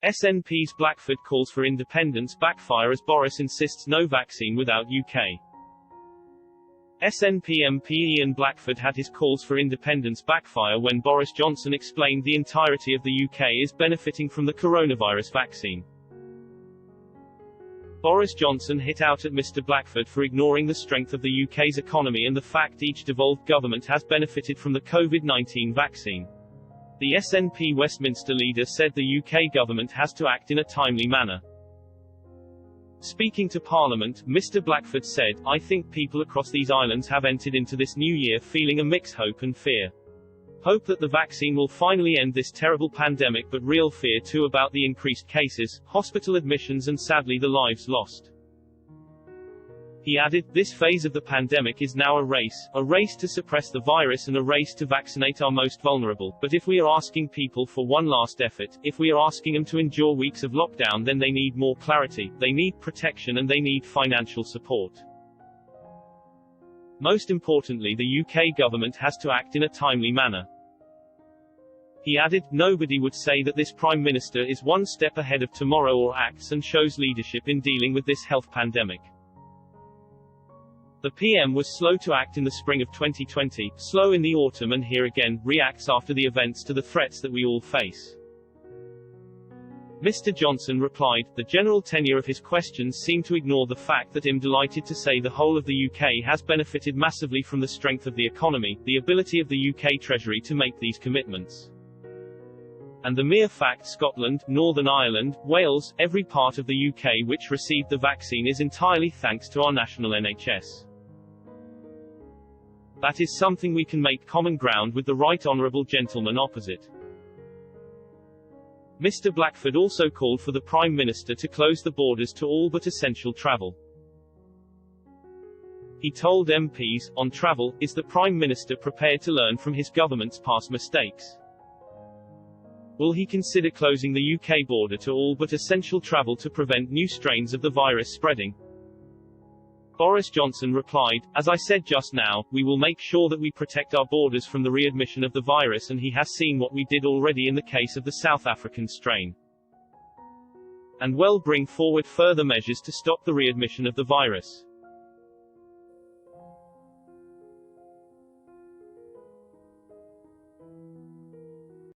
SNP's Blackford calls for independence backfire as Boris insists no vaccine without UK. SNP MP Ian Blackford had his calls for independence backfire when Boris Johnson explained the entirety of the UK is benefiting from the coronavirus vaccine. Boris Johnson hit out at Mr. Blackford for ignoring the strength of the UK's economy and the fact each devolved government has benefited from the COVID-19 vaccine. The SNP Westminster leader said the UK government has to act in a timely manner. Speaking to Parliament, Mr. Blackford said, "I think people across these islands have entered into this new year feeling a mix hope and fear. Hope that the vaccine will finally end this terrible pandemic, but real fear too about the increased cases, hospital admissions and sadly the lives lost." He added, "This phase of the pandemic is now a race to suppress the virus and a race to vaccinate our most vulnerable, but if we are asking people for one last effort, if we are asking them to endure weeks of lockdown, then they need more clarity, they need protection and they need financial support. Most importantly, the UK government has to act in a timely manner." He added, "Nobody would say that this Prime Minister is one step ahead of tomorrow or acts and shows leadership in dealing with this health pandemic. The PM was slow to act in the spring of 2020, slow in the autumn and here again, reacts after the events to the threats that we all face." Mr. Johnson replied, "The general tenor of his questions seemed to ignore the fact that I'm delighted to say the whole of the UK has benefited massively from the strength of the economy, the ability of the UK Treasury to make these commitments. And the mere fact Scotland, Northern Ireland, Wales, every part of the UK which received the vaccine is entirely thanks to our national NHS. That is something we can make common ground with the right honourable gentleman opposite." Mr. Blackford also called for the Prime Minister to close the borders to all but essential travel. He told MPs, "On travel, is the Prime Minister prepared to learn from his government's past mistakes? Will he consider closing the UK border to all but essential travel to prevent new strains of the virus spreading?" Boris Johnson replied, "As I said just now, we will make sure that we protect our borders from the readmission of the virus, and he has seen what we did already in the case of the South African strain. And will bring forward further measures to stop the readmission of the virus."